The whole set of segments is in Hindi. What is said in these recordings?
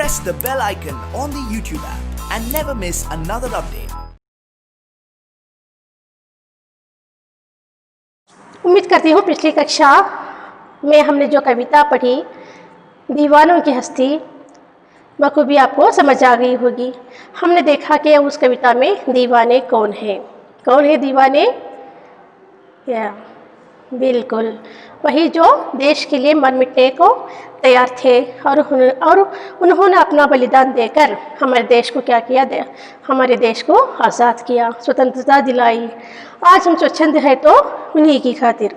press the bell icon on the YouTube app and never miss another update. उम्मीद करती हूँ पिछली कक्षा में हमने जो कविता पढ़ी दीवानों की हस्ती बखूबी आपको समझ आ गई होगी। हमने देखा कि उस कविता में दीवाने कौन है दीवाने? या बिल्कुल वही जो देश के लिए मर मिटने को तैयार थे और उन्होंने अपना बलिदान देकर हमारे देश को क्या किया, हमारे देश को आज़ाद किया, स्वतंत्रता दिलाई। आज हम स्वच्छंद है तो उन्हीं की खातिर।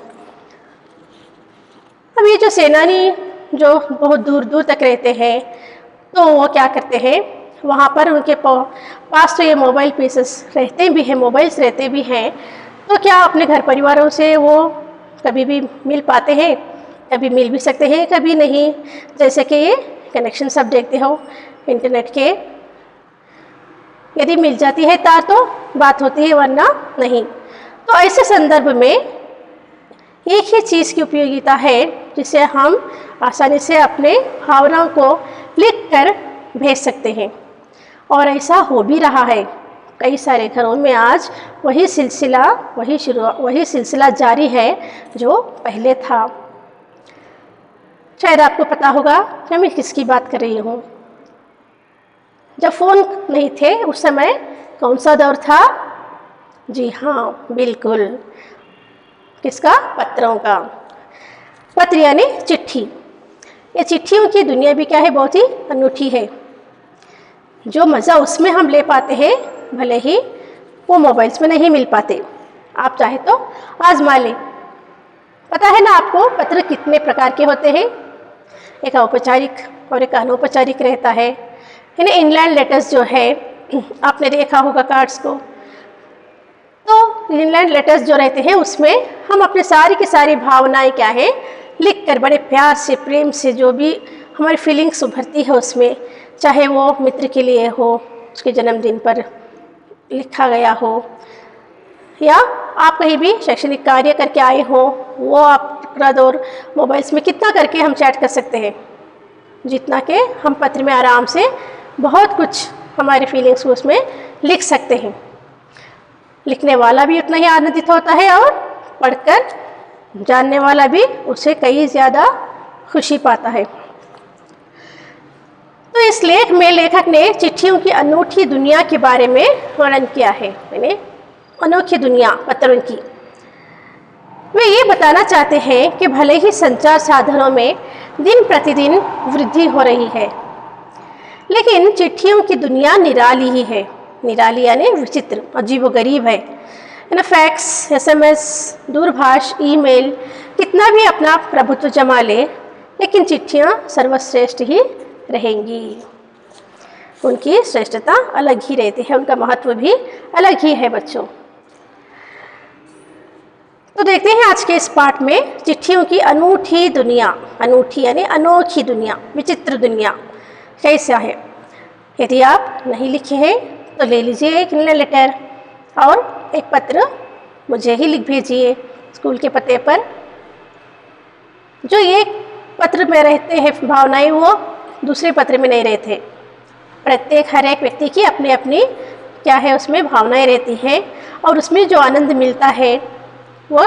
अब ये जो सेनानी जो बहुत दूर दूर तक रहते हैं तो वो क्या करते हैं, वहाँ पर उनके पास तो ये मोबाइल पीसेस रहते भी हैं, मोबाइल्स रहते भी हैं, तो क्या अपने घर परिवारों से वो कभी भी मिल पाते हैं? कभी मिल भी सकते हैं, कभी नहीं। जैसे कि ये कनेक्शन सब देखते हो इंटरनेट के, यदि मिल जाती है तार तो बात होती है, वरना नहीं। तो ऐसे संदर्भ में एक ही चीज़ की उपयोगिता है जिसे हम आसानी से अपने भावनाओं को लिख कर भेज सकते हैं, और ऐसा हो भी रहा है। कई सारे घरों में आज वही सिलसिला जारी है जो पहले था। शायद आपको पता होगा कि मैं किसकी बात कर रही हूँ। जब फ़ोन नहीं थे उस समय कौन सा दौर था? जी हाँ, बिल्कुल किसका? पत्रों का। पत्र यानी चिट्ठी। ये चिट्ठियों की दुनिया भी क्या है, बहुत ही अनूठी है। जो मज़ा उसमें हम ले पाते हैं भले ही वो मोबाइल्स में नहीं मिल पाते। आप चाहे तो आजमा लें। पता है ना आपको पत्र कितने प्रकार के होते हैं? एक औपचारिक और एक अनौपचारिक रहता है। यानी इनलैंड लेटर्स जो है, आपने देखा होगा कार्ड्स को। तो इनलैंड लेटर्स जो रहते हैं उसमें हम अपने सारी की सारी भावनाएं क्या है लिख कर बड़े प्यार से प्रेम से जो भी हमारी फीलिंग्स उभरती है उसमें, चाहे वो मित्र के लिए हो, उसके जन्मदिन पर लिखा गया हो, या आप कहीं भी शैक्षणिक कार्य करके आए हो, वो आपका दौर मोबाइल्स में कितना करके हम चैट कर सकते हैं, जितना कि हम पत्र में आराम से बहुत कुछ हमारे फीलिंग्स को उसमें लिख सकते हैं। लिखने वाला भी उतना ही आनंदित होता है और पढ़कर जानने वाला भी उससे कई ज़्यादा खुशी पाता है। तो इस लेख में लेखक ने चिट्ठियों की अनूठी दुनिया के बारे में वर्णन किया है। मैंने अनोखी दुनिया पत्रों की। वे ये बताना चाहते हैं कि भले ही संचार साधनों में दिन प्रतिदिन वृद्धि हो रही है, लेकिन चिट्ठियों की दुनिया निराली ही है। निराली यानी विचित्र, अजीबोगरीब है। फैक्स, SMS, दूरभाष, ईमेल कितना भी अपना प्रभुत्व जमा ले, लेकिन चिट्ठियाँ सर्वश्रेष्ठ ही रहेंगी। उनकी श्रेष्ठता अलग ही रहती है, उनका महत्व भी अलग ही है बच्चों। तो देखते हैं आज के इस पाठ में चिट्ठियों की अनूठी दुनिया, अनूठी यानी अनोखी दुनिया, विचित्र दुनिया कैसा है। यदि आप नहीं लिखे हैं तो ले लीजिए एक लेटर और एक पत्र मुझे ही लिख भेजिए स्कूल के पते पर। जो एक पत्र में रहते हैं भावनाएं, वो दूसरे पत्र में नहीं रहते। प्रत्येक हर एक व्यक्ति की अपनी अपनी क्या है, उसमें भावनाएं रहती हैं, और उसमें जो आनंद मिलता है वो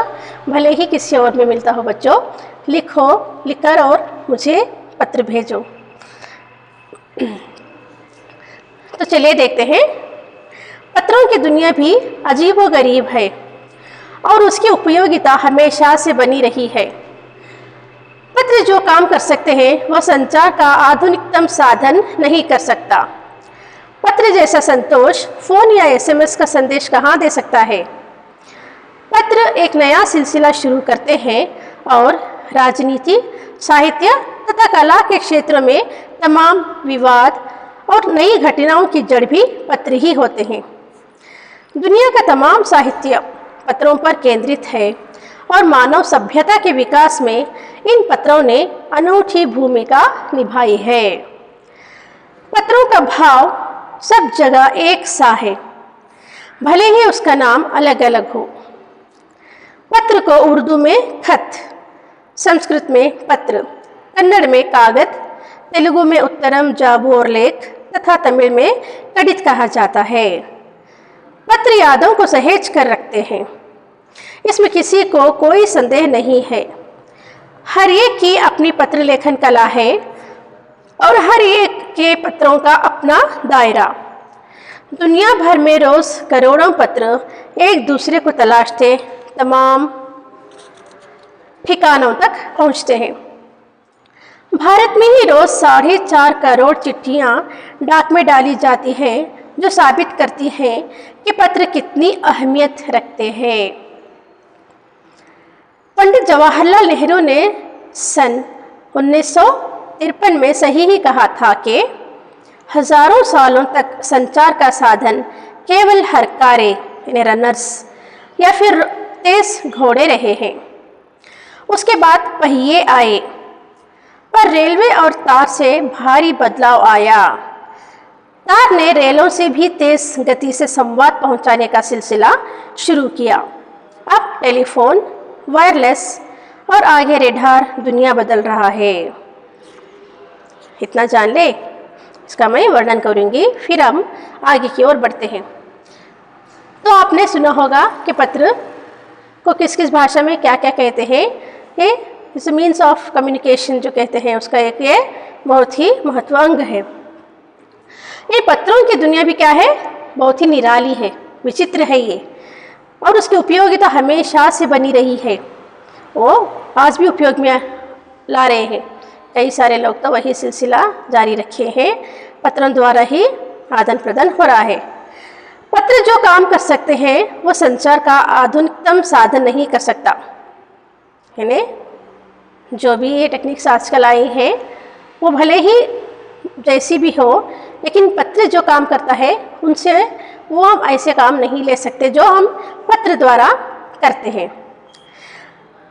भले ही किसी और में मिलता हो। बच्चों लिखकर और मुझे पत्र भेजो। तो चलिए देखते हैं। पत्रों की दुनिया भी अजीबोगरीब है और उसकी उपयोगिता हमेशा से बनी रही है। पत्र जो काम कर सकते हैं वह संचार का आधुनिकतम साधन नहीं कर सकता। पत्र जैसा संतोष फोन या SMS का संदेश कहाँ दे सकता है। पत्र एक नया सिलसिला शुरू करते हैं और राजनीति, साहित्य तथा कला के क्षेत्र में तमाम विवाद और नई घटनाओं की जड़ भी पत्र ही होते हैं। दुनिया का तमाम साहित्य पत्रों पर केंद्रित है और मानव सभ्यता के विकास में इन पत्रों ने अनूठी भूमिका निभाई है। पत्रों का भाव सब जगह एक सा है, भले ही उसका नाम अलग अलग हो। पत्र को उर्दू में खत, संस्कृत में पत्र, कन्नड़ में कागज तेलुगु में उत्तरम जाबू और लेख तथा तमिल में कडित कहा जाता है। पत्र यादों को सहेज कर रखते हैं, इसमें किसी को कोई संदेह नहीं है। हर एक की अपनी पत्र लेखन कला है और हर एक के पत्रों का अपना दायरा। दुनिया भर में रोज करोड़ों पत्र एक दूसरे को तलाशते तमाम ठिकानों तक पहुंचते हैं। भारत में ही रोज 4.5 करोड़ चिट्ठियां डाक में डाली जाती हैं, जो साबित करती हैं कि पत्र कितनी अहमियत रखते हैं। पंडित जवाहरलाल नेहरू ने सन 1953 में सही ही कहा था कि हजारों सालों तक संचार का साधन केवल हरकारे यानी रनर्स या फिर तेज घोड़े रहे हैं। उसके बाद पहिए आए पर रेलवे और तार से भारी बदलाव आया। तार ने रेलों से भी तेज गति से संवाद पहुंचाने का सिलसिला शुरू किया। अब टेलीफोन, वायरलेस और आगे रेडार दुनिया बदल रहा है। इतना जान ले, इसका मैं वर्णन करूंगी, फिर हम आगे की ओर बढ़ते हैं। तो आपने सुना होगा कि पत्र को किस किस भाषा में क्या क्या कहते हैं। ये इस मीन्स ऑफ कम्युनिकेशन जो कहते हैं उसका एक ये बहुत ही महत्वांग है। ये पत्रों की दुनिया भी क्या है, बहुत ही निराली है, विचित्र है ये, और उसकी उपयोगिता हमेशा से बनी रही है। वो आज भी उपयोग में ला रहे हैं। कई सारे लोग तो वही सिलसिला जारी रखे हैं, पत्रों द्वारा ही आदान प्रदान हो रहा है। पत्र जो काम कर सकते हैं वो संचार का आधुनिकतम साधन नहीं कर सकता। यानी जो भी ये टेक्निक्स आजकल आई हैं वो भले ही जैसी भी हो, लेकिन पत्र जो काम करता है उनसे वो हम ऐसे काम नहीं ले सकते जो हम पत्र द्वारा करते हैं।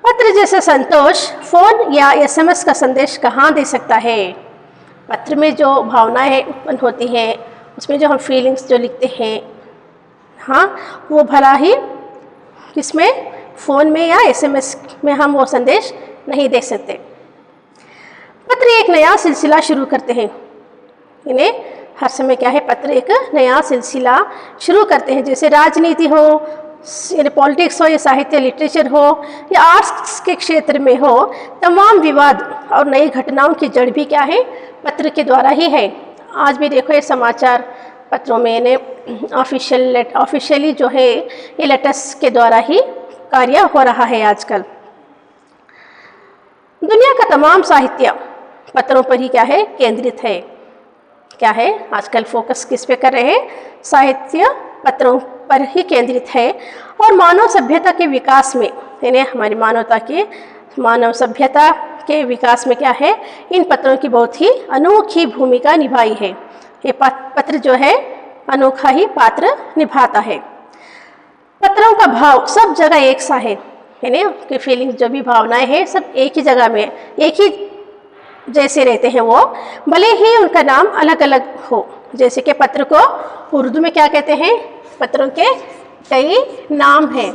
पत्र जैसे संतोष फोन या एसएमएस का संदेश कहाँ दे सकता है। पत्र में जो भावनाएं उत्पन्न होती हैं, उसमें जो हम फीलिंग्स जो लिखते हैं, हाँ, वो भला ही किसमें, फ़ोन में या एसएमएस में हम वो संदेश नहीं दे सकते। पत्र एक नया सिलसिला शुरू करते हैं। इन्हें हर समय क्या है, पत्र एक नया सिलसिला शुरू करते हैं। जैसे राजनीति हो, पॉलिटिक्स हो, या साहित्य लिटरेचर हो, या आर्ट्स के क्षेत्र में हो, तमाम विवाद और नई घटनाओं की जड़ भी क्या है, पत्र के द्वारा ही है। आज भी देखो ये समाचार पत्रों में ने ऑफिशियली जो है ये लेटर्स के द्वारा ही कार्य हो रहा है आजकल। दुनिया का तमाम साहित्य पत्रों पर ही क्या है, केंद्रित है। क्या है, आजकल फोकस किस पे कर रहे हैं, साहित्य पत्रों पर ही केंद्रित है। और मानव सभ्यता के विकास में, यानी हमारी मानव सभ्यता के विकास में क्या है, इन पत्रों की बहुत ही अनोखी भूमिका निभाई है। ये पत्र जो है अनोखा ही पात्र निभाता है। पत्रों का भाव सब जगह एक सा है, यानी उनकी फीलिंग्स जो भी भावनाएं हैं सब एक ही जगह में एक ही जैसे रहते हैं वो, भले ही उनका नाम अलग अलग हो। जैसे कि पत्र को उर्दू में क्या कहते हैं, पत्रों के कई नाम हैं।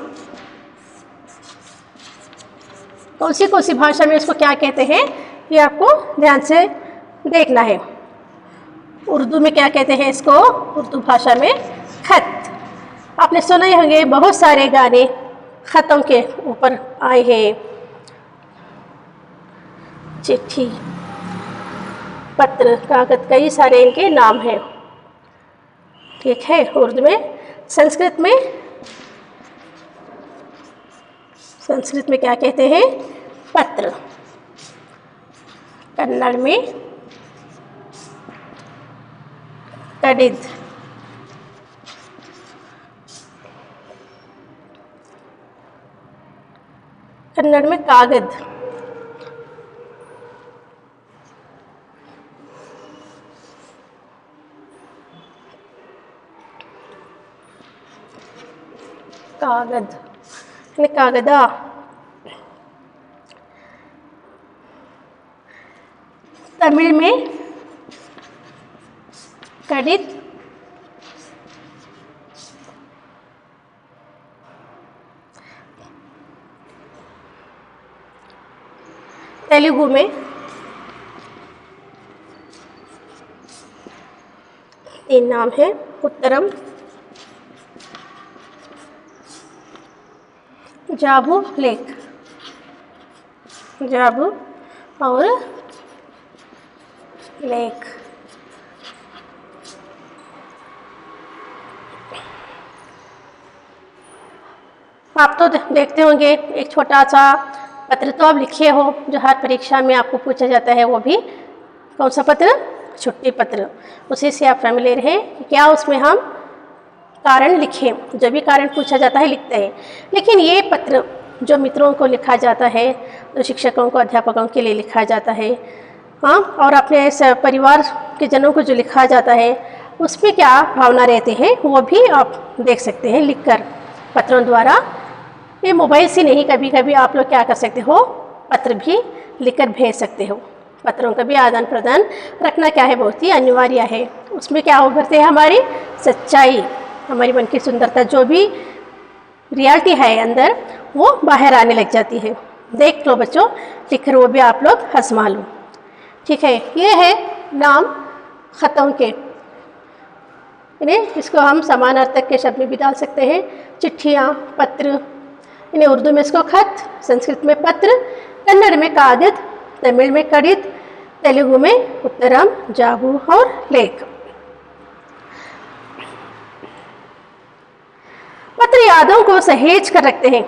कौन सी भाषा में इसको क्या कहते हैं ये आपको ध्यान से देखना है। उर्दू में क्या कहते हैं इसको, उर्दू भाषा में खत। आपने सुना ही होंगे, बहुत सारे गाने खतों के ऊपर आए हैं। चिट्ठी, पत्र, कागज, कई सारे इनके नाम हैं। ठीक है, उर्दू में। संस्कृत में क्या कहते हैं, पत्र। कन्नड़ में कडिद। कन्नड़ में कागद। कागद यानी कागदा। तमिल में कडित। तेलुगु में तीन नाम है, उत्तरम, जाबू लेक, जाबू और लेक। आप तो देखते होंगे एक छोटा सा पत्र तो आप लिखे हो जो हर परीक्षा में आपको पूछा जाता है, वो भी कौन सा पत्र? छुट्टी पत्र। उसी से आप फैमिलियर हैं कि क्या उसमें हम कारण लिखें, जो भी कारण पूछा जाता है लिखते हैं। लेकिन ये पत्र जो मित्रों को लिखा जाता है, जो शिक्षकों को, अध्यापकों के लिए लिखा जाता है, हाँ, और अपने परिवार के जनों को जो लिखा जाता है, उसमें क्या भावना रहते हैं वो भी आप देख सकते हैं लिखकर पत्रों द्वारा। ये मोबाइल से नहीं, कभी कभी आप लोग क्या कर सकते हो, पत्र भी लिखकर भेज सकते हो। पत्रों का भी आदान प्रदान रखना क्या है, बहुत ही अनिवार्य है। उसमें क्या उभरते हैं हमारी सच्चाई, हमारी मन की सुंदरता, जो भी रियलिटी है अंदर वो बाहर आने लग जाती है। देख लो बच्चों, लिख वो भी आप लोग आजमा लो। ठीक है, ये है नाम ख़तों के, इन्हें इसको हम समानार्थक के शब्द में भी डाल सकते हैं। चिट्ठियाँ, पत्र, इन्हें उर्दू में इसको खत, संस्कृत में पत्र, कन्नड़ में कागज, तमिल में कड़ित, तेलुगु में उत्तरम, जाबू और लेख। पत्र यादों को सहेज कर रखते हैं।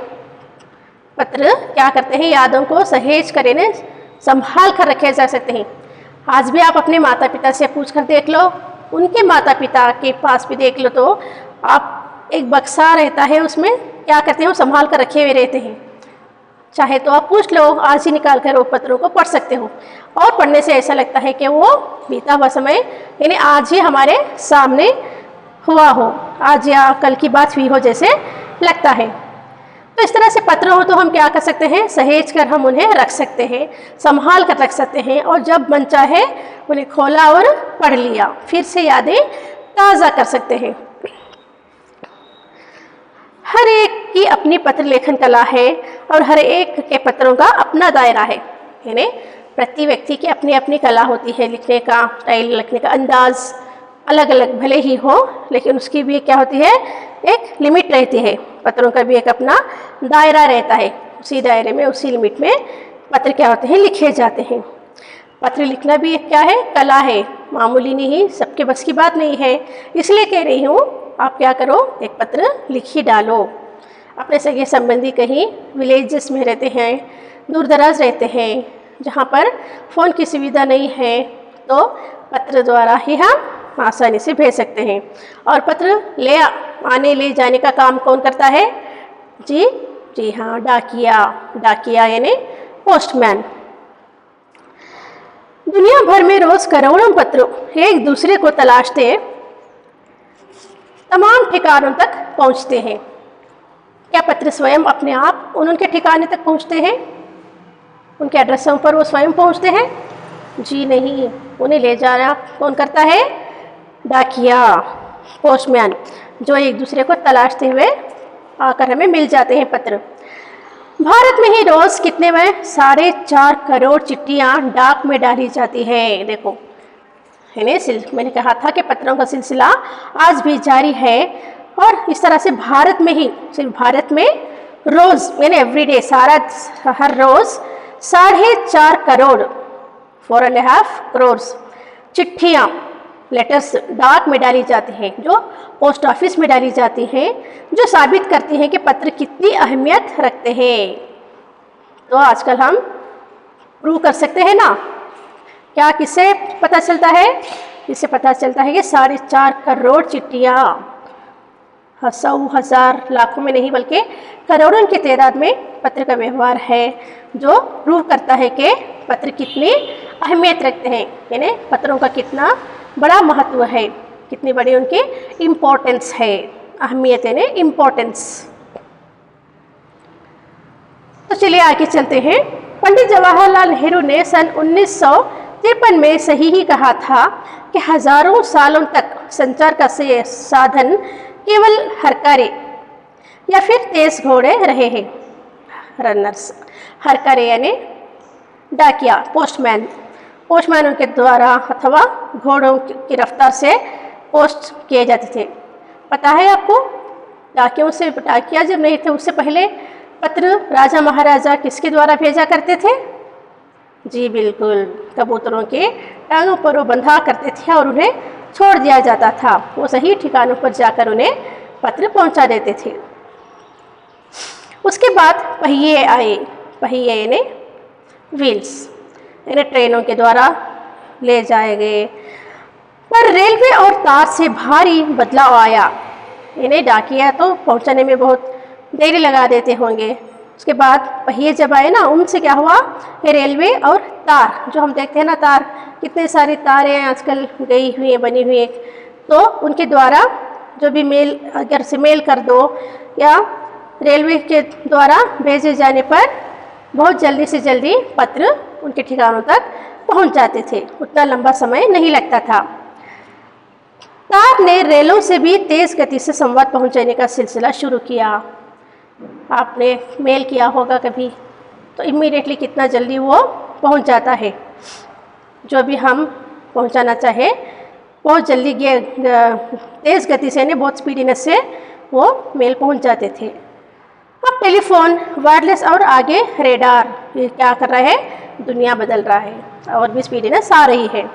पत्र क्या करते हैं, यादों को सहेज कर इन्हें संभाल कर रखे जा सकते हैं। आज भी आप अपने माता पिता से पूछ कर देख लो, उनके माता पिता के पास भी देख लो, तो आप एक बक्सा रहता है, उसमें क्या करते हैं, वो संभाल कर रखे हुए रहते हैं। चाहे तो आप पूछ लो, आज ही निकाल कर वो पत्रों को पढ़ सकते हो, और पढ़ने से ऐसा लगता है कि वो बीता हुआ समय यानी आज ही हमारे सामने हुआ हो, आज या कल की बात हुई हो जैसे लगता है। तो इस तरह से पत्र हो तो हम क्या कर सकते हैं, सहेज कर हम उन्हें रख सकते हैं, संभाल कर रख सकते हैं, और जब मन चाहे उन्हें खोला और पढ़ लिया, फिर से यादें ताज़ा कर सकते हैं। हर एक की अपनी पत्र लेखन कला है, और हर एक के पत्रों का अपना दायरा है। यानी प्रति व्यक्ति की अपनी अपनी कला होती है, लिखने का स्टाइल, लिखने का अंदाज अलग अलग भले ही हो, लेकिन उसकी भी क्या होती है, एक लिमिट रहती है। पत्रों का भी एक अपना दायरा रहता है, उसी दायरे में, उसी लिमिट में पत्र क्या होते हैं, लिखे जाते हैं। पत्र लिखना भी एक क्या है, कला है, मामूली नहीं, सबके बस की बात नहीं है। इसलिए कह रही हूँ, आप क्या करो, एक पत्र लिख ही डालो। अपने सगे संबंधी कहीं विलेजेस में रहते हैं, दूर दराज रहते हैं, जहाँ पर फ़ोन की सुविधा नहीं है, तो पत्र द्वारा ही हम आसानी से भेज सकते हैं। और पत्र ले जाने का काम कौन करता है? जी हाँ, डाकिया यानी पोस्टमैन। दुनिया भर में रोज करोड़ों पत्र एक दूसरे को तलाशते तमाम ठिकानों तक पहुंचते हैं। क्या पत्र स्वयं अपने आप उनके ठिकाने तक पहुंचते हैं? उनके एड्रेसों पर वो स्वयं पहुंचते हैं? जी नहीं, उन्हें ले जाना कौन करता है? डाकिया, पोस्टमैन, जो एक दूसरे को तलाशते हुए आकर हमें मिल जाते हैं पत्र। भारत में ही रोज कितने में 4.5 करोड़ चिट्ठियाँ डाक में डाली जाती हैं। देखो है ना, मैंने कहा था कि पत्रों का सिलसिला आज भी जारी है। और इस तरह से भारत में ही, सिर्फ भारत में रोज यानी एवरीडे, हर रोज 4.5 करोड़ 4.5 करोड़ चिट्ठियाँ, लेटर्स डाक में डाली जाती हैं, जो पोस्ट ऑफिस में डाली जाती हैं, जो साबित करती हैं कि पत्र कितनी अहमियत रखते हैं। तो आजकल हम प्रूव कर सकते हैं ना, क्या किससे पता चलता है? इससे पता चलता है कि 4.5 करोड़ चिट्ठियाँ, 100 हज़ार लाखों में नहीं बल्कि करोड़ों की तादाद में पत्र का व्यवहार है, जो प्रूव करता है कि पत्र कितनी अहमियत रखते हैं, यानी पत्रों का कितना बड़ा महत्व है, कितनी बड़ी उनकी इम्पोर्टेंस है। अहमियत यानी इम्पोर्टेंस। तो चलिए आगे चलते हैं। पंडित जवाहरलाल नेहरू ने सन 1953 में सही ही कहा था कि हजारों सालों तक संचार का साधन केवल हरकारे या फिर तेज घोड़े रहे हैं। रनर्स, हरकारे यानी डाकिया, पोस्टमैनों के द्वारा अथवा घोड़ों की रफ्तार से पोस्ट किए जाते थे। पता है आपको, डाकिया जब नहीं थे उससे पहले पत्र राजा महाराजा किसके द्वारा भेजा करते थे? जी बिल्कुल, कबूतरों के टांगों पर वो बंधा करते थे और उन्हें छोड़ दिया जाता था। वो सही ठिकानों पर जाकर उन्हें पत्र पहुंचा देते थे। उसके बाद पहिए आए। पहिए यानी व्हील्स, यानी ट्रेनों के द्वारा ले जाए गए। पर रेलवे और तार से भारी बदलाव आया। इन्हें डाकिया तो पहुंचाने में बहुत देरी लगा देते होंगे। उसके बाद पहिए जब आए ना, उनसे क्या हुआ, ये रेलवे और तार जो हम देखते हैं ना, तार कितने सारे तारें आजकल गई हुई हैं, बनी हुई हैं, तो उनके द्वारा जो भी मेल, अगर से मेल कर दो या रेलवे के द्वारा भेजे जाने पर बहुत जल्दी से जल्दी पत्र उनके ठिकानों तक पहुंच जाते थे, उतना लंबा समय नहीं लगता था। तार ने रेलों से भी तेज़ गति से संवाद पहुंचाने का सिलसिला शुरू किया। आपने मेल किया होगा कभी, तो इमीडिएटली कितना जल्दी वो पहुंच जाता है। जो भी हम पहुंचाना चाहे बहुत जल्दी तेज़ गति से, बहुत स्पीडीनेस से वो मेल पहुंच जाते थे। अब टेलीफोन, वायरलेस और आगे रेडार, ये क्या कर रहा है, दुनिया बदल रहा है और भी स्पीडीनेस आ रही है।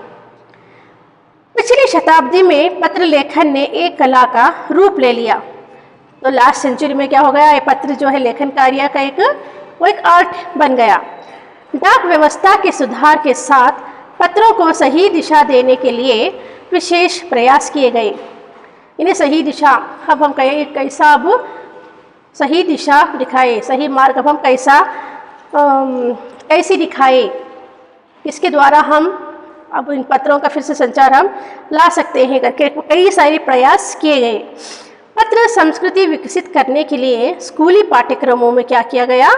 पिछली शताब्दी में पत्र लेखन ने एक कला का रूप ले लिया। तो लास्ट सेंचुरी में क्या हो गया, ये पत्र जो है लेखन कार्य का एक आर्ट बन गया। डाक व्यवस्था के सुधार के साथ पत्रों को सही दिशा देने के लिए विशेष प्रयास किए गए। इन्हें सही दिशा, अब हम कैसा अब सही दिशा दिखाए, सही मार्ग अब हम कैसे दिखाए, इसके द्वारा हम अब इन पत्रों का फिर से संचार हम ला सकते हैं करके कई सारे प्रयास किए गए। पत्र संस्कृति विकसित करने के लिए स्कूली पाठ्यक्रमों में क्या किया गया,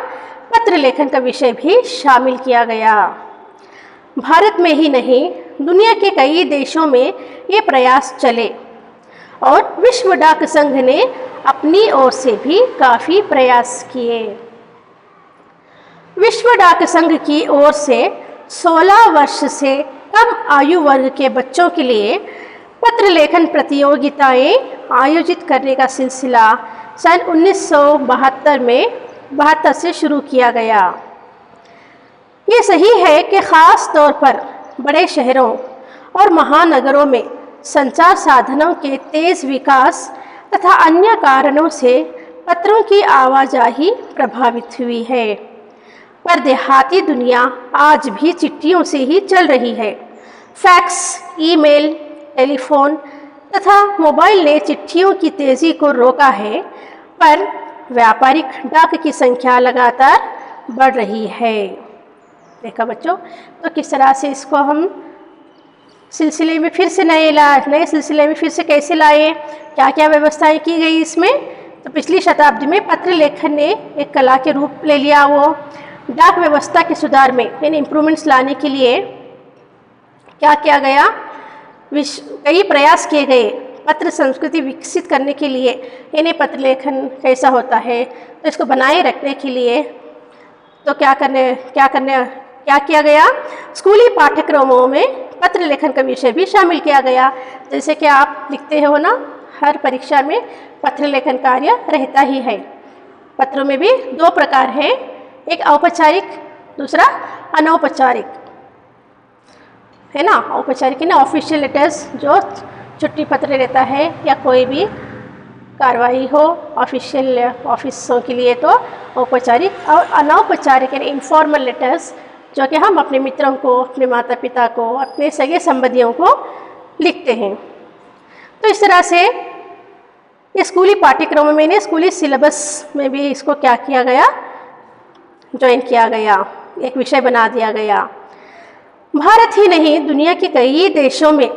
पत्र लेखन का विषय भी शामिल किया गया। भारत में ही नहीं, दुनिया के कई देशों में ये प्रयास चले और विश्व डाक संघ ने अपनी ओर से भी काफ़ी प्रयास किए। विश्व डाक संघ की ओर से 16 वर्ष से कम आयु वर्ग के बच्चों के लिए पत्र लेखन प्रतियोगिताएं आयोजित करने का सिलसिला सन 1972 से शुरू किया गया। ये सही है कि ख़ास तौर पर बड़े शहरों और महानगरों में संचार साधनों के तेज़ विकास तथा अन्य कारणों से पत्रों की आवाजाही प्रभावित हुई है, पर देहाती दुनिया आज भी चिट्ठियों से ही चल रही है। फैक्स, ईमेल, टेलीफोन तथा मोबाइल ने चिट्ठियों की तेज़ी को रोका है, पर व्यापारिक डाक की संख्या लगातार बढ़ रही है। देखा बच्चों, तो किस तरह से इसको हम सिलसिले में फिर से नए सिलसिले में फिर से कैसे लाए, क्या क्या व्यवस्थाएं की गई इसमें। तो पिछली शताब्दी में पत्र लेखन ने एक कला के रूप ले लिया। वो डाक व्यवस्था के सुधार में यानी इम्प्रूवमेंट्स लाने के लिए क्या किया गया, कई प्रयास किए गए पत्र संस्कृति विकसित करने के लिए। यानी पत्र लेखन कैसा होता है, तो इसको बनाए रखने के लिए तो क्या किया गया, स्कूली पाठ्यक्रमों में पत्र लेखन का विषय भी शामिल किया गया। जैसे कि आप लिखते हो ना, हर परीक्षा में पत्र लेखन कार्य रहता ही है। पत्रों में भी 2 प्रकार हैं, एक औपचारिक, दूसरा अनौपचारिक, है ना। औपचारिक है ना, ऑफिशियल लेटर्स, जो छुट्टी पत्र रहता है या कोई भी कार्रवाई हो ऑफिशियल ऑफिसों के लिए, तो औपचारिक। और अनौपचारिक यानी इनफॉर्मल लेटर्स, जो कि हम अपने मित्रों को, अपने माता पिता को, अपने सगे संबंधियों को लिखते हैं। तो इस तरह से ये स्कूली पाठ्यक्रमों में, स्कूली सिलेबस में भी इसको क्या किया गया, ज्वाइन किया गया, एक विषय बना दिया गया। भारत ही नहीं, दुनिया के कई देशों में,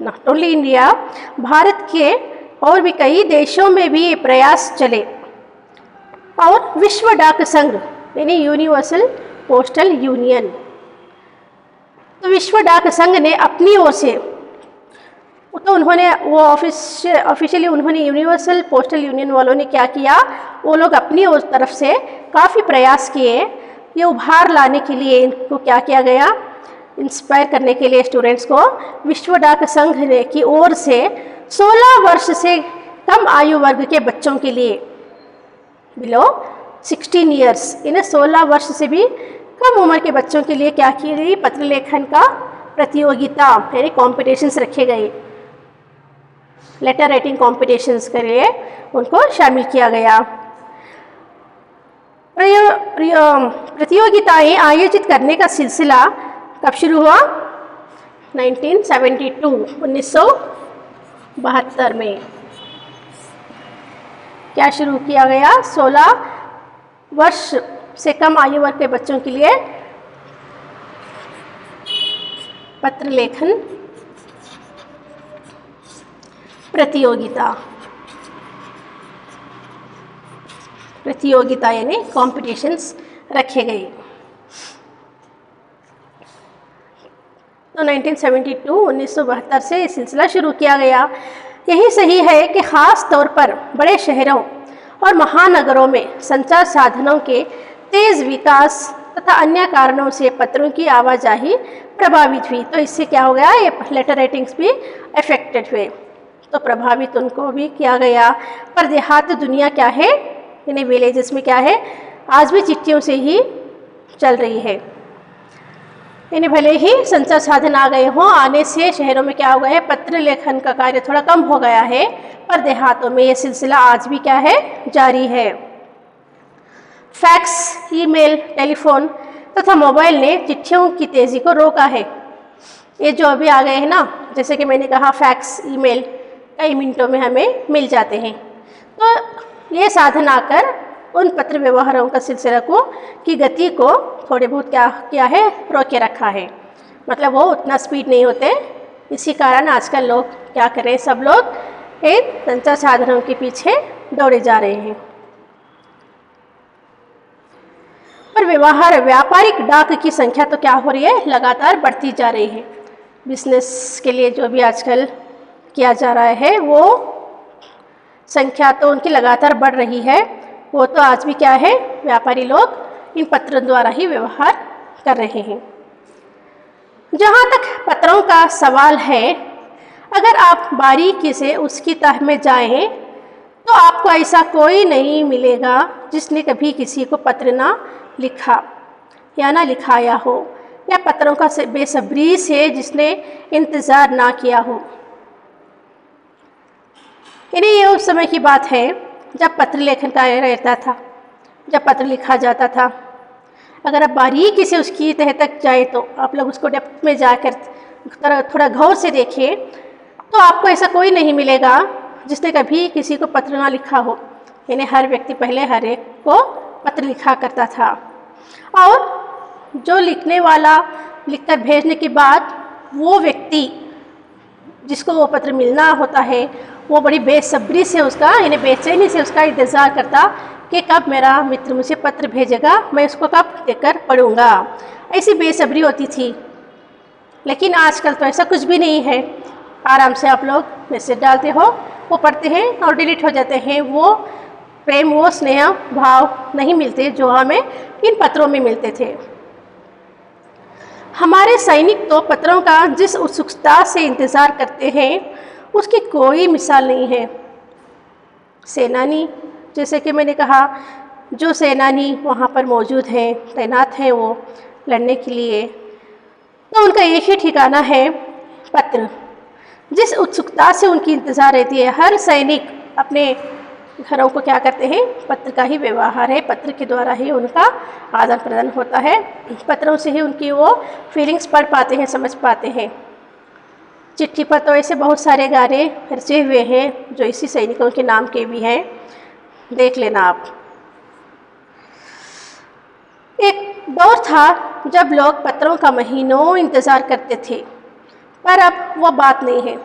नॉट ओनली इंडिया, भारत के और भी कई देशों में भी ये प्रयास चले। और विश्व डाक संघ यानी यूनिवर्सल पोस्टल यूनियन, तो विश्व डाक संघ ने अपनी ओर से, तो उन्होंने वो ऑफिशियली उन्होंने यूनिवर्सल पोस्टल यूनियन वालों ने क्या किया, वो लोग अपनी ओर तरफ से काफ़ी प्रयास किए। ये उभार लाने के लिए इनको क्या किया गया, इंस्पायर करने के लिए स्टूडेंट्स को विश्व डाक संघ की ओर से 16 वर्ष से कम आयु वर्ग के बच्चों के लिए, बिलो 16 ईयर्स, इन्हें 16 वर्ष से भी कम उम्र के बच्चों के लिए क्या की गई, पत्र लेखन का प्रतियोगिता यानी कॉम्पिटिशन्स रखे गए। लेटर राइटिंग कॉम्पिटिशन्स के लिए उनको शामिल किया गया। प्रतियोगिताएं आयोजित करने का सिलसिला कब शुरू हुआ? 1972 में क्या शुरू किया गया? 16 वर्ष से कम आयु वर्ग के बच्चों के लिए पत्र लेखन प्रतियोगिता यानी कॉम्पिटिशन्स रखे गए। तो 1972 से ये सिलसिला शुरू किया गया। यही सही है कि ख़ास तौर पर बड़े शहरों और महानगरों में संचार साधनों के तेज़ विकास तथा अन्य कारणों से पत्रों की आवाजाही प्रभावित हुई। तो इससे क्या हो गया, ये लेटर राइटिंग्स भी अफेक्टेड हुए, तो प्रभावित उनको भी किया गया। पर देहात दुनिया क्या है, यानी विलेजेस में क्या है, आज भी चिट्ठियों से ही चल रही है। यानी भले ही संचार साधन आ गए हों, आने से शहरों में क्या हो गया है, पत्र लेखन का कार्य थोड़ा कम हो गया है, पर देहातों में ये सिलसिला आज भी क्या है, जारी है। फैक्स, ईमेल, टेलीफोन तथा मोबाइल ने चिट्ठियों की तेज़ी को रोका है। ये जो अभी आ गए हैं ना, जैसे कि मैंने कहा फैक्स, ईमेल कई मिनटों में हमें मिल जाते हैं, तो ये साधन आकर उन पत्र व्यवहारों का सिलसिला को की गति को थोड़े बहुत क्या किया है, रोके रखा है। मतलब वो उतना स्पीड नहीं होते, इसी कारण आजकल लोग क्या कर रहे हैं, सब लोग इन संचार साधनों के पीछे दौड़े जा रहे हैं। पर व्यापारिक डाक की संख्या तो क्या हो रही है, लगातार बढ़ती जा रही है। बिजनेस के लिए जो भी आजकल किया जा रहा है, वो संख्या तो उनकी लगातार बढ़ रही है। वो तो आज भी क्या है, व्यापारी लोग इन पत्रों द्वारा ही व्यवहार कर रहे हैं। जहाँ तक पत्रों का सवाल है, अगर आप बारीकी से उसकी तह में जाएं, तो आपको ऐसा कोई नहीं मिलेगा जिसने कभी किसी को पत्र ना लिखा या ना लिखाया हो, या पत्रों का बेसब्री से जिसने इंतज़ार ना किया हो। यानी ये उस समय की बात है जब पत्र लेखन का रहता था, जब पत्र लिखा जाता था। अगर आप बारीकी से उसकी तह तक जाए, तो आप लोग उसको डेप्थ में जाकर थोड़ा गौर से देखिए, तो आपको ऐसा कोई नहीं मिलेगा जिसने कभी किसी को पत्र ना लिखा हो। यानी हर व्यक्ति पहले हर एक को पत्र लिखा करता था, और जो लिखने वाला लिखकर भेजने के बाद वो व्यक्ति जिसको वो पत्र मिलना होता है, वो बड़ी बेसब्री से उसका, यानी बेचैनी से उसका इंतज़ार करता कि कब मेरा मित्र मुझे पत्र भेजेगा, मैं उसको कब देखकर पढ़ूंगा। ऐसी बेसब्री होती थी। लेकिन आजकल तो ऐसा कुछ भी नहीं है। आराम से आप लोग मैसेज डालते हो, वो पढ़ते हैं और डिलीट हो जाते हैं। वो प्रेम, वो स्नेह भाव नहीं मिलते जो हमें इन पत्रों में मिलते थे। हमारे सैनिक तो पत्रों का जिस उत्सुकता से इंतज़ार करते हैं, उसकी कोई मिसाल नहीं है। सेनानी, जैसे कि मैंने कहा, जो सेनानी वहाँ पर मौजूद हैं, तैनात हैं वो लड़ने के लिए, तो उनका एक ही ठिकाना है पत्र। जिस उत्सुकता से उनकी इंतज़ार रहती है, हर सैनिक अपने घरों को क्या करते हैं, पत्र का ही व्यवहार है, पत्र के द्वारा ही उनका आदान प्रदान होता है। पत्रों से ही उनकी वो फीलिंग्स पढ़ पाते हैं, समझ पाते हैं। चिट्ठी पर तो ऐसे बहुत सारे गाने रचे हुए हैं जो इसी सैनिकों के नाम के भी हैं, देख लेना आप। एक दौर था जब लोग पत्रों का महीनों इंतज़ार करते थे, पर अब वो बात नहीं है।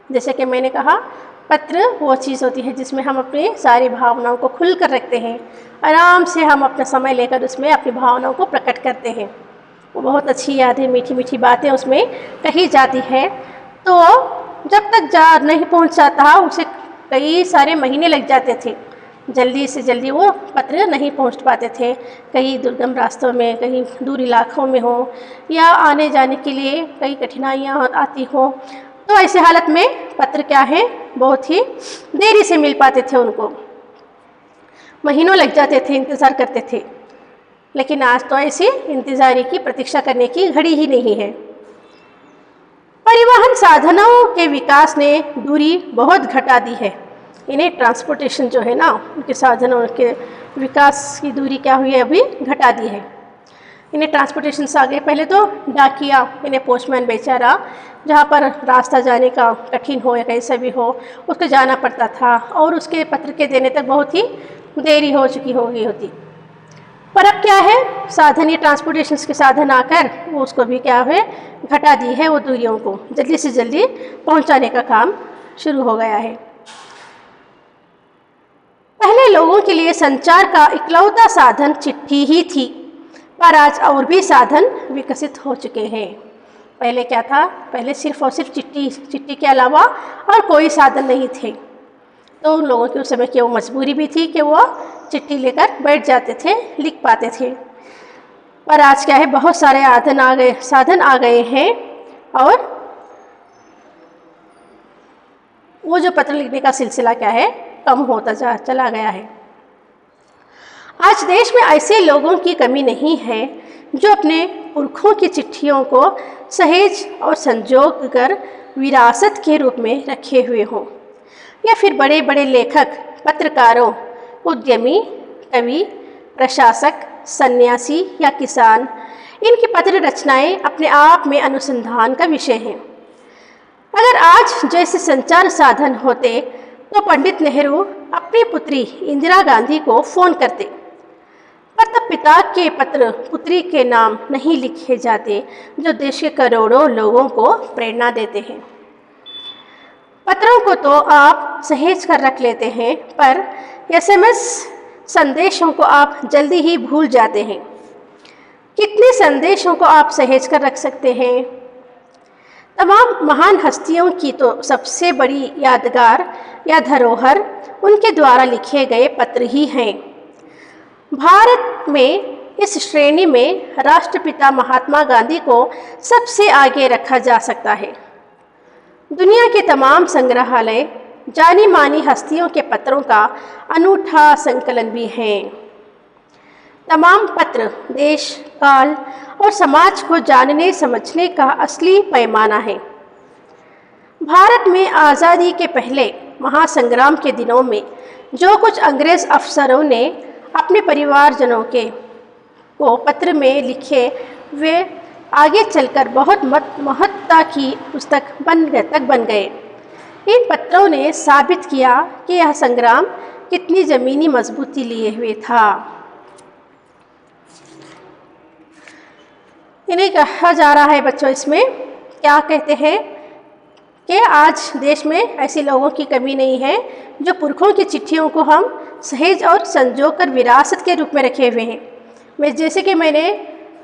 जैसे कि मैंने कहा, पत्र वो चीज़ होती है जिसमें हम अपनी सारी भावनाओं को खुल कर रखते हैं, आराम से हम अपना समय लेकर उसमें अपनी भावनाओं को प्रकट करते हैं। वो बहुत अच्छी यादें, मीठी मीठी बातें उसमें कही जाती है। तो जब तक जा नहीं पहुंचा था, उसे कई सारे महीने लग जाते थे। जल्दी से जल्दी वो पत्र नहीं पहुंच पाते थे। कहीं दुर्गम रास्तों में, कहीं दूर इलाकों में हो, या आने जाने के लिए कई कठिनाइयाँ आती हो, तो ऐसे हालत में पत्र क्या है, बहुत ही देरी से मिल पाते थे उनको, महीनों लग जाते थे, इंतज़ार करते थे। लेकिन आज तो ऐसी इंतज़ारी की प्रतीक्षा करने की घड़ी ही नहीं है। परिवहन साधनों के विकास ने दूरी बहुत घटा दी है। इन्हें ट्रांसपोर्टेशन जो है ना, उनके साधनों के विकास की दूरी क्या हुई है, अभी घटा दी है। इन्हें ट्रांसपोर्टेशन से आ गए। पहले तो डाकिया, इन्हें पोस्टमैन बेचारा, जहाँ पर रास्ता जाने का कठिन हो या कैसे भी हो, उसको जाना पड़ता था और उसके पत्र के देने तक बहुत ही देरी हो गई होती। पर अब क्या है, साधन, ये ट्रांसपोर्टेशन के साधन आकर वो उसको भी क्या है, घटा दी है। वो दूरियों को जल्दी से जल्दी पहुंचाने का काम शुरू हो गया है। पहले लोगों के लिए संचार का इकलौता साधन चिट्ठी ही थी, पर आज और भी साधन विकसित हो चुके हैं। पहले क्या था, पहले सिर्फ और सिर्फ चिट्ठी के अलावा और कोई साधन नहीं थे। तो उन लोगों की उस समय की वो मजबूरी भी थी कि वो चिट्ठी लेकर बैठ जाते थे, लिख पाते थे। पर आज क्या है, बहुत सारे साधन आ गए हैं और वो जो पत्र लिखने का सिलसिला क्या है, कम होता चला गया है। आज देश में ऐसे लोगों की कमी नहीं है जो अपने पुरखों की चिट्ठियों को सहेज और संजो कर विरासत के रूप में रखे हुए हों, या फिर बड़े बड़े लेखक, पत्रकारों, उद्यमी, कवि, प्रशासक, सन्यासी या किसान, इनकी पत्र रचनाएं अपने आप में अनुसंधान का विषय हैं। अगर आज जैसे संचार साधन होते तो पंडित नेहरू अपनी पुत्री इंदिरा गांधी को फ़ोन करते, पर तब पिता के पत्र पुत्री के नाम नहीं लिखे जाते जो देश के करोड़ों लोगों को प्रेरणा देते हैं। पत्रों को तो आप सहेज कर रख लेते हैं, पर SMS संदेशों को आप जल्दी ही भूल जाते हैं। कितने संदेशों को आप सहेज कर रख सकते हैं? तमाम महान हस्तियों की तो सबसे बड़ी यादगार या धरोहर उनके द्वारा लिखे गए पत्र ही हैं। भारत में इस श्रेणी में राष्ट्रपिता महात्मा गांधी को सबसे आगे रखा जा सकता है। दुनिया के तमाम संग्रहालय जानी मानी हस्तियों के पत्रों का अनूठा संकलन भी हैं। तमाम पत्र देश, काल और समाज को जानने समझने का असली पैमाना है। भारत में आज़ादी के पहले महासंग्राम के दिनों में जो कुछ अंग्रेज़ अफसरों ने अपने परिवारजनों को पत्र में लिखे, वे आगे चलकर बहुत महत्ता की पुस्तक बन गए। इन पत्रों ने साबित किया कि यह संग्राम कितनी ज़मीनी मजबूती लिए हुए था। इन्हें कहा जा रहा है बच्चों, इसमें क्या कहते हैं कि आज देश में ऐसे लोगों की कमी नहीं है जो पुरखों की चिट्ठियों को हम सहेज और संजो कर विरासत के रूप में रखे हुए हैं। जैसे कि मैंने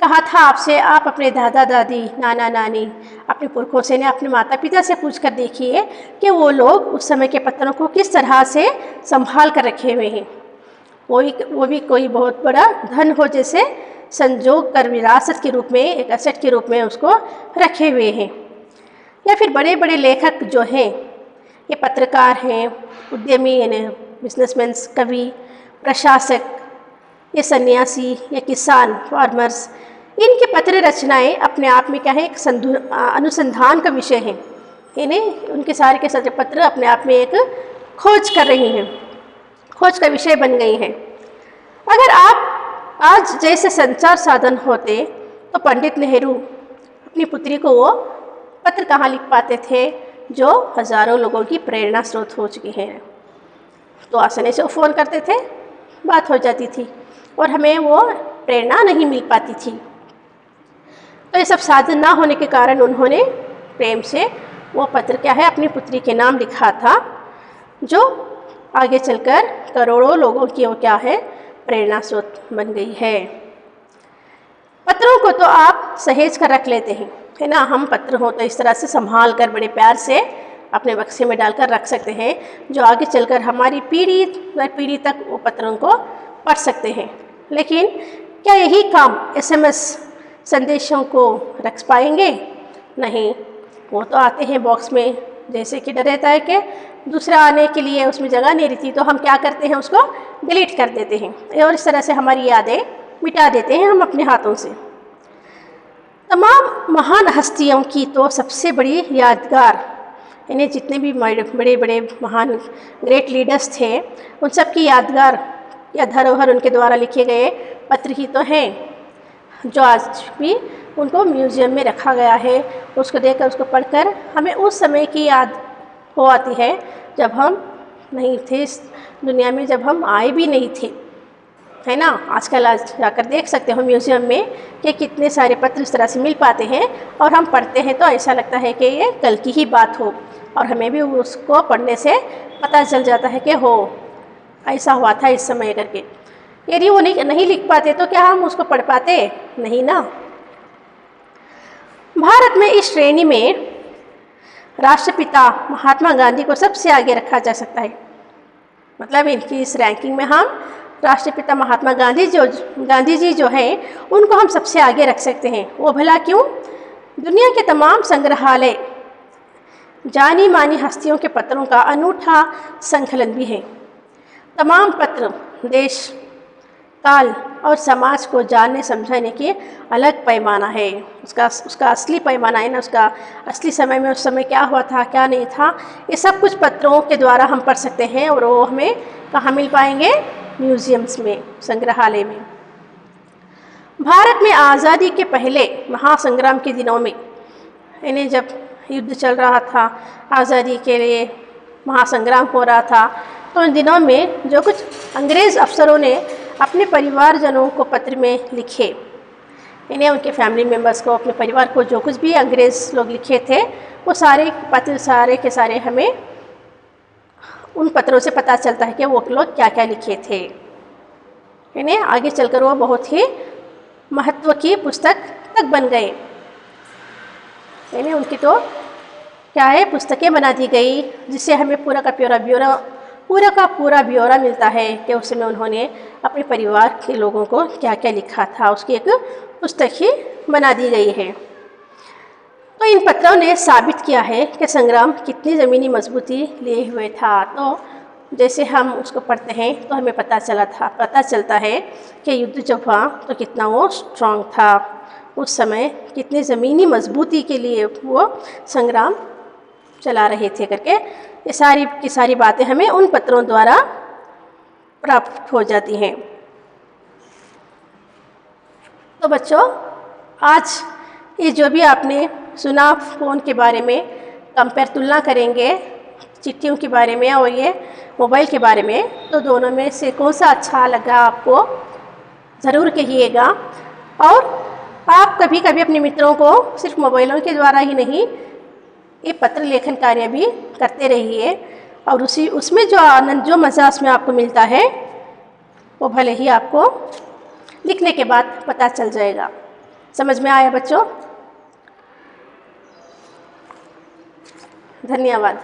कहा था आपसे, आप अपने दादा दादी, नाना नानी, अपने पुरखों से, अपने माता पिता से पूछ कर देखिए कि वो लोग उस समय के पत्रों को किस तरह से संभाल कर रखे हुए हैं। वो भी कोई बहुत बड़ा धन हो, जैसे संजो कर विरासत के रूप में, एक एसेट के रूप में उसको रखे हुए हैं। या फिर बड़े बड़े लेखक जो हैं, ये पत्रकार हैं, उद्यमी यानी बिजनेसमैन, कवि, प्रशासक, ये सन्यासी या किसान, फार्मर्स, इनके पत्र रचनाएं अपने आप में क्या है, एक अनुसंधान का विषय है। इन्हें उनके सारे के सारे पत्र अपने आप में एक खोज कर रही हैं, खोज का विषय बन गई हैं। अगर आप आज जैसे संचार साधन होते तो पंडित नेहरू अपनी पुत्री को वो पत्र कहाँ लिख पाते थे जो हज़ारों लोगों की प्रेरणा स्रोत हो चुकी हैं। तो आसानी से वो फ़ोन करते थे, बात हो जाती थी और हमें वो प्रेरणा नहीं मिल पाती थी। तो ये सब साधन ना होने के कारण उन्होंने प्रेम से वो पत्र क्या है, अपनी पुत्री के नाम लिखा था, जो आगे चलकर करोड़ों लोगों की वो क्या है, प्रेरणा स्रोत बन गई है। पत्रों को तो आप सहेज कर रख लेते हैं, है ना। हम पत्र हो तो इस तरह से संभाल कर बड़े प्यार से अपने बक्से में डालकर रख सकते हैं, जो आगे चलकर हमारी पीढ़ी दर पीढ़ी तक वो पत्रों को पढ़ सकते हैं। लेकिन क्या यही काम SMS संदेशों को रख पाएंगे? नहीं। वो तो आते हैं बॉक्स में, जैसे कि डर रहता है कि दूसरा आने के लिए उसमें जगह नहीं रहती, तो हम क्या करते हैं, उसको डिलीट कर देते हैं और इस तरह से हमारी यादें मिटा देते हैं हम अपने हाथों से। तमाम महान हस्तियों की तो सबसे बड़ी यादगार, इन्हें जितने भी बड़े बड़े महान ग्रेट लीडर्स थे, उन सब की यादगार या धरोहर उनके द्वारा लिखे गए पत्र ही तो हैं, जो आज भी उनको म्यूज़ियम में रखा गया है। उसको देखकर, उसको पढ़कर हमें उस समय की याद हो आती है जब हम नहीं थे इस दुनिया में, जब हम आए भी नहीं थे, है ना। आजकल आज जाकर देख सकते हो म्यूज़ियम में कि कितने सारे पत्र इस तरह से मिल पाते हैं, और हम पढ़ते हैं तो ऐसा लगता है कि ये कल की ही बात हो, और हमें भी उसको पढ़ने से पता चल जाता है कि हो ऐसा हुआ था इस समय करके। यदि वो नहीं लिख पाते तो क्या हम उसको पढ़ पाते? नहीं ना। भारत में इस श्रेणी में राष्ट्रपिता महात्मा गांधी को सबसे आगे रखा जा सकता है। मतलब इनकी इस रैंकिंग में हम राष्ट्रपिता महात्मा गांधी जी जो हैं उनको हम सबसे आगे रख सकते हैं। वो भला क्यों? दुनिया के तमाम संग्रहालय जानी मानी हस्तियों के पत्रों का अनूठा संकलन भी है। तमाम पत्र देश, काल और समाज को जानने समझाने की अलग पैमाना है। उसका असली पैमाना है ना, उसका असली समय में उस समय क्या हुआ था, क्या नहीं था, ये सब कुछ पत्रों के द्वारा हम पढ़ सकते हैं। और वो हमें कहाँ मिल पाएंगे? म्यूज़ियम्स में, संग्रहालय में। भारत में आज़ादी के पहले महासंग्राम के दिनों में, इन्हें जब युद्ध चल रहा था, आज़ादी के लिए महासंग्राम हो रहा था, तो उन दिनों में जो कुछ अंग्रेज़ अफसरों ने अपने परिवारजनों को पत्र में लिखे, इन्हें उनके फैमिली मेम्बर्स को, अपने परिवार को जो कुछ भी अंग्रेज़ लोग लिखे थे, वो सारे पत्र सारे के सारे हमें उन पत्रों से पता चलता है कि वो लोग क्या क्या लिखे थे। इन्हें आगे चलकर वो बहुत ही महत्व की पुस्तक तक बन गए। इन्हें उनकी तो क्या है, पुस्तकें बना दी गई, जिससे हमें पूरा का पूरा ब्यौरा मिलता है कि उस समय उन्होंने अपने परिवार के लोगों को क्या क्या लिखा था। उसकी एक पुस्तक ही बना दी गई है। तो इन पत्रों ने साबित किया है कि संग्राम कितनी ज़मीनी मजबूती लिए हुए था। तो जैसे हम उसको पढ़ते हैं तो हमें पता चलता है कि युद्ध जब हुआ तो कितना वो स्ट्रांग था, उस समय कितनी ज़मीनी मजबूती के लिए वो संग्राम चला रहे थे करके। ये सारी की सारी बातें हमें उन पत्रों द्वारा प्राप्त हो जाती हैं। तो बच्चों, आज ये जो भी आपने सुना फ़ोन के बारे में, कंपेयर तुलना करेंगे चिट्ठियों के बारे में और ये मोबाइल के बारे में, तो दोनों में से कौन सा अच्छा लगा आपको ज़रूर कहिएगा। और आप कभी कभी अपने मित्रों को सिर्फ मोबाइलों के द्वारा ही नहीं, ये पत्र लेखन कार्य भी करते रहिए, और उसमें जो आनंद, जो मज़ा उसमें आपको मिलता है, वो भले ही आपको लिखने के बाद पता चल जाएगा। समझ में आया बच्चों? धन्यवाद।